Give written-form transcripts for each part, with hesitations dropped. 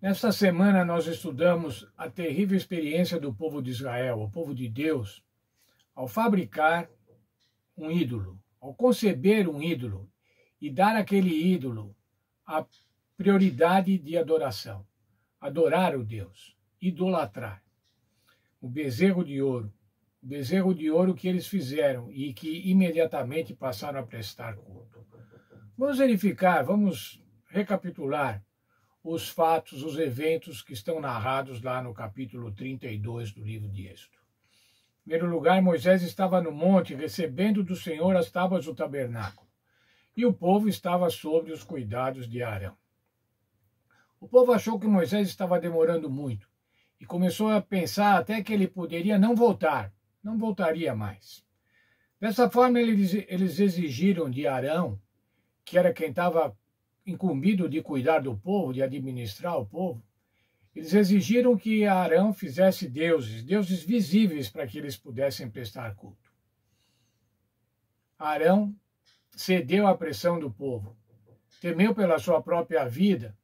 Nesta semana nós estudamos a terrível experiência do povo de Israel, o povo de Deus, ao fabricar um ídolo, ao conceber um ídolo e dar àquele ídolo a prioridade de adoração. Adorar o Deus, idolatrar. O bezerro de ouro que eles fizeram e que imediatamente passaram a prestar culto. Vamos verificar, vamos recapitular os fatos, os eventos que estão narrados lá no capítulo 32 do livro de Êxodo. Em primeiro lugar, Moisés estava no monte recebendo do Senhor as tábuas do tabernáculo, e o povo estava sob os cuidados de Arão. O povo achou que Moisés estava demorando muito e começou a pensar até que ele poderia não voltaria mais. Dessa forma, eles exigiram de Arão, que era quem estava incumbido de cuidar do povo, de administrar o povo, eles exigiram que Arão fizesse deuses visíveis para que eles pudessem prestar culto. Arão cedeu à pressão do povo, temeu pela sua própria vida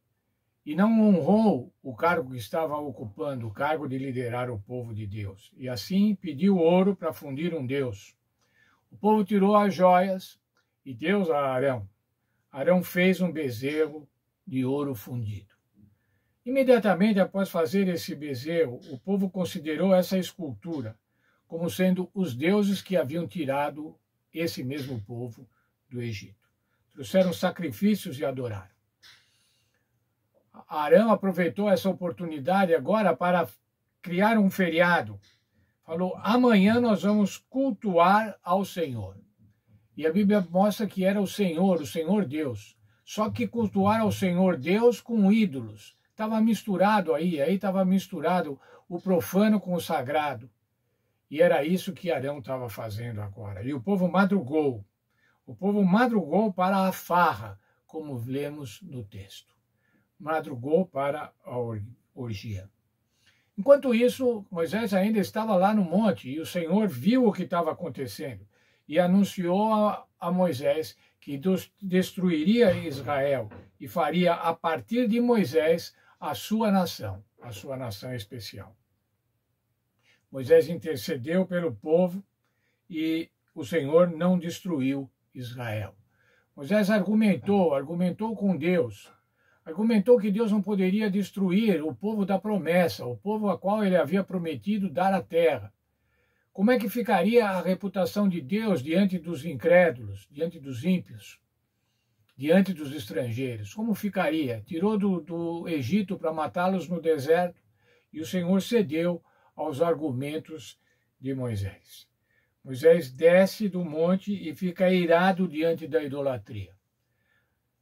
e não honrou o cargo que estava ocupando, o cargo de liderar o povo de Deus. E assim pediu ouro para fundir um deus. O povo tirou as joias e deu a Arão. Arão fez um bezerro de ouro fundido. Imediatamente após fazer esse bezerro, o povo considerou essa escultura como sendo os deuses que haviam tirado esse mesmo povo do Egito. Trouxeram sacrifícios e adoraram. Arão aproveitou essa oportunidade agora para criar um feriado. Falou, amanhã nós vamos cultuar ao Senhor. E a Bíblia mostra que era o Senhor Deus. Só que cultuar ao Senhor Deus com ídolos. Estava misturado aí estava misturado o profano com o sagrado. E era isso que Arão estava fazendo agora. E o povo madrugou. O povo madrugou para a farra, como lemos no texto. Madrugou para a orgia. Enquanto isso, Moisés ainda estava lá no monte e o Senhor viu o que estava acontecendo e anunciou a Moisés que destruiria Israel e faria a partir de Moisés a sua nação especial. Moisés intercedeu pelo povo e o Senhor não destruiu Israel. Moisés argumentou com Deus, argumentou que Deus não poderia destruir o povo da promessa, o povo a qual ele havia prometido dar a terra. Como é que ficaria a reputação de Deus diante dos incrédulos, diante dos ímpios, diante dos estrangeiros? Como ficaria? Tirou do Egito para matá-los no deserto e o Senhor cedeu aos argumentos de Moisés. Moisés desce do monte e fica irado diante da idolatria.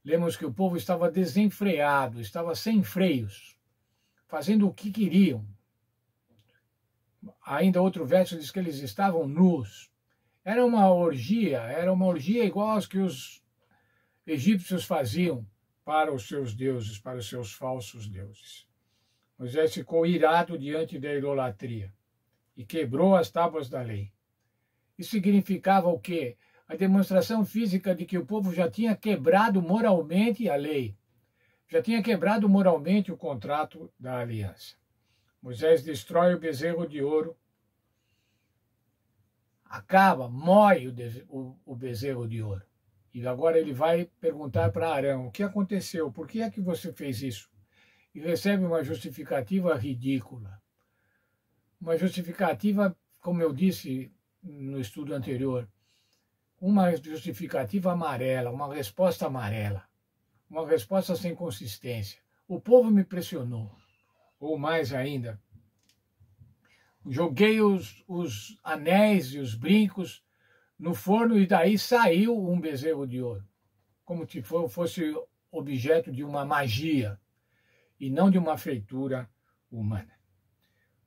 Lemos que o povo estava desenfreado, estava sem freios, fazendo o que queriam. Ainda outro verso diz que eles estavam nus. Era uma orgia igual às que os egípcios faziam para os seus deuses, para os seus falsos deuses. Moisés ficou irado diante da idolatria e quebrou as tábuas da lei. Isso significava o quê? A demonstração física de que o povo já tinha quebrado moralmente a lei, já tinha quebrado moralmente o contrato da aliança. Moisés destrói o bezerro de ouro, mói o bezerro de ouro. E agora ele vai perguntar para Arão, o que aconteceu? Por que é que você fez isso? E recebe uma justificativa ridícula. Uma justificativa, como eu disse no estudo anterior, uma justificativa amarela, uma resposta amarela, uma resposta sem consistência. O povo me pressionou. Ou mais ainda, joguei os anéis e os brincos no forno e daí saiu um bezerro de ouro, como se fosse objeto de uma magia e não de uma feitura humana.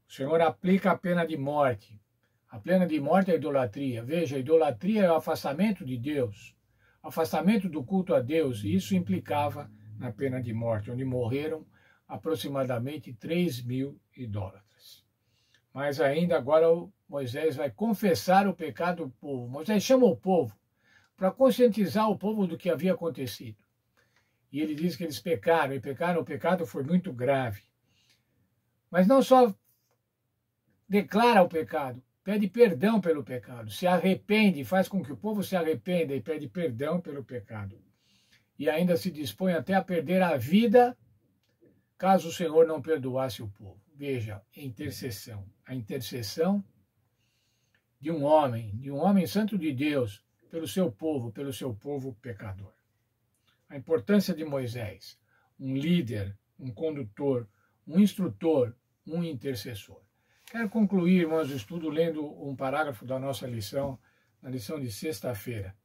O Senhor aplica a pena de morte. A pena de morte é a idolatria. Veja, a idolatria é o afastamento de Deus, afastamento do culto a Deus, e isso implicava na pena de morte, onde morreram aproximadamente 3.000 idólatras. Mas ainda agora Moisés vai confessar o pecado do povo. Moisés chama o povo para conscientizar o povo do que havia acontecido. E ele diz que eles pecaram, e pecaram, o pecado foi muito grave. Mas não só declara o pecado, pede perdão pelo pecado, se arrepende, faz com que o povo se arrependa e pede perdão pelo pecado. E ainda se dispõe até a perder a vida, caso o Senhor não perdoasse o povo. Veja, intercessão. A intercessão de um homem santo de Deus, pelo seu povo pecador. A importância de Moisés, um líder, um condutor, um instrutor, um intercessor. Quero concluir, irmãos, o estudo lendo um parágrafo da nossa lição, na lição de sexta-feira.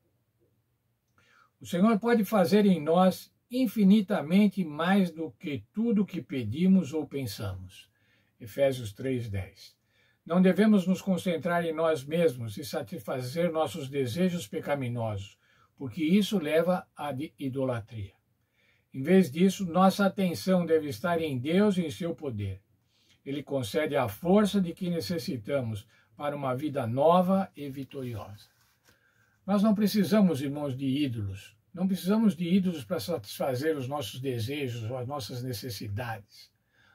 O Senhor pode fazer em nós infinitamente mais do que tudo que pedimos ou pensamos. Efésios 3:10. Não devemos nos concentrar em nós mesmos e satisfazer nossos desejos pecaminosos, porque isso leva à idolatria. Em vez disso, nossa atenção deve estar em Deus e em seu poder. Ele concede a força de que necessitamos para uma vida nova e vitoriosa. Nós não precisamos, irmãos, de ídolos. Não precisamos de ídolos para satisfazer os nossos desejos ou as nossas necessidades.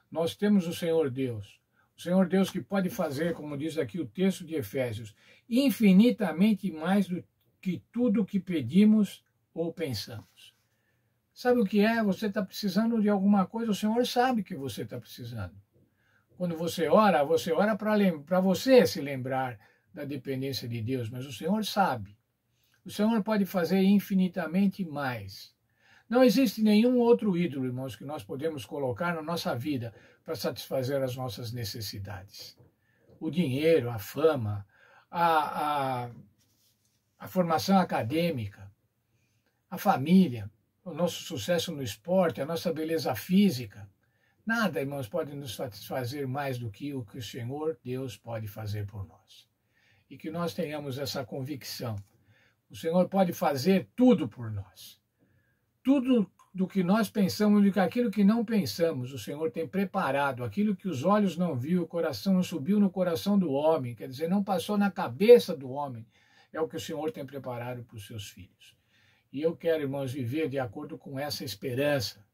Nós temos o Senhor Deus. O Senhor Deus que pode fazer, como diz aqui o texto de Efésios, infinitamente mais do que tudo que pedimos ou pensamos. Sabe o que é? Você está precisando de alguma coisa, o Senhor sabe que você está precisando. Quando você ora para você se lembrar da dependência de Deus, mas o Senhor sabe. O Senhor pode fazer infinitamente mais. Não existe nenhum outro ídolo, irmãos, que nós podemos colocar na nossa vida para satisfazer as nossas necessidades. O dinheiro, a fama, a formação acadêmica, a família, o nosso sucesso no esporte, a nossa beleza física. Nada, irmãos, pode nos satisfazer mais do que o que o Senhor Deus pode fazer por nós. E que nós tenhamos essa convicção. O Senhor pode fazer tudo por nós. Tudo do que nós pensamos e aquilo que não pensamos, o Senhor tem preparado. Aquilo que os olhos não viu, o coração não subiu no coração do homem, quer dizer, não passou na cabeça do homem, é o que o Senhor tem preparado para os seus filhos. E eu quero, irmãos, viver de acordo com essa esperança.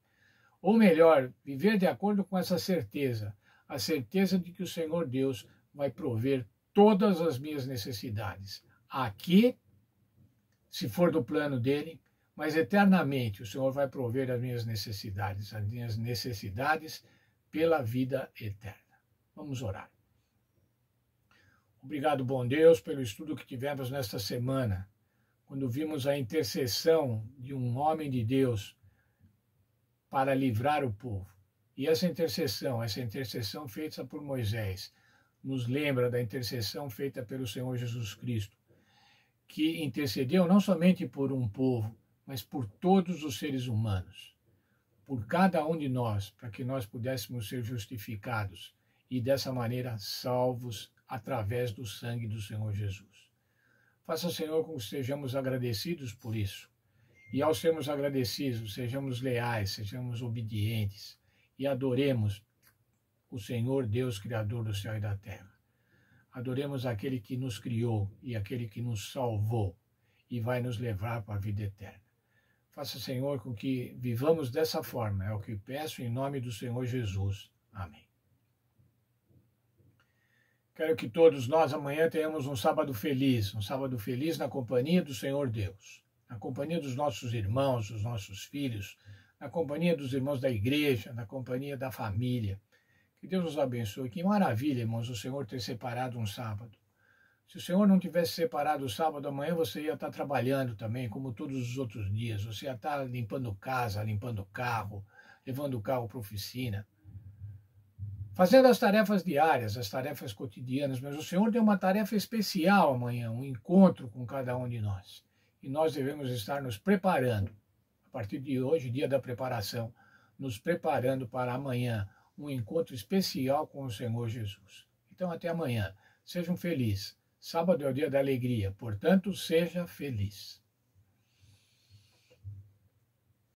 Ou melhor, viver de acordo com essa certeza. A certeza de que o Senhor Deus vai prover todas as minhas necessidades. Aqui, se for do plano dele, mas eternamente o Senhor vai prover as minhas necessidades pela vida eterna. Vamos orar. Obrigado, bom Deus, pelo estudo que tivemos nesta semana, quando vimos a intercessão de um homem de Deus para livrar o povo. E essa intercessão feita por Moisés, nos lembra da intercessão feita pelo Senhor Jesus Cristo, que intercedeu não somente por um povo, mas por todos os seres humanos, por cada um de nós, para que nós pudéssemos ser justificados e dessa maneira salvos através do sangue do Senhor Jesus. Faça, Senhor, com que sejamos agradecidos por isso. E ao sermos agradecidos, sejamos leais, sejamos obedientes e adoremos o Senhor Deus, Criador do céu e da terra. Adoremos aquele que nos criou e aquele que nos salvou e vai nos levar para a vida eterna. Faça, Senhor, com que vivamos dessa forma. É o que peço em nome do Senhor Jesus. Amém. Quero que todos nós amanhã tenhamos um sábado feliz na companhia do Senhor Deus, na companhia dos nossos irmãos, dos nossos filhos, na companhia dos irmãos da igreja, na companhia da família. Que Deus nos abençoe. Que maravilha, irmãos, o Senhor ter separado um sábado. Se o Senhor não tivesse separado o sábado, amanhã você ia estar trabalhando também, como todos os outros dias. Você ia estar limpando casa, limpando carro, levando o carro para a oficina, fazendo as tarefas diárias, as tarefas cotidianas. Mas o Senhor tem uma tarefa especial amanhã, um encontro com cada um de nós. E nós devemos estar nos preparando, a partir de hoje, dia da preparação, nos preparando para amanhã, um encontro especial com o Senhor Jesus. Então, até amanhã. Sejam felizes. Sábado é o dia da alegria, portanto, seja feliz.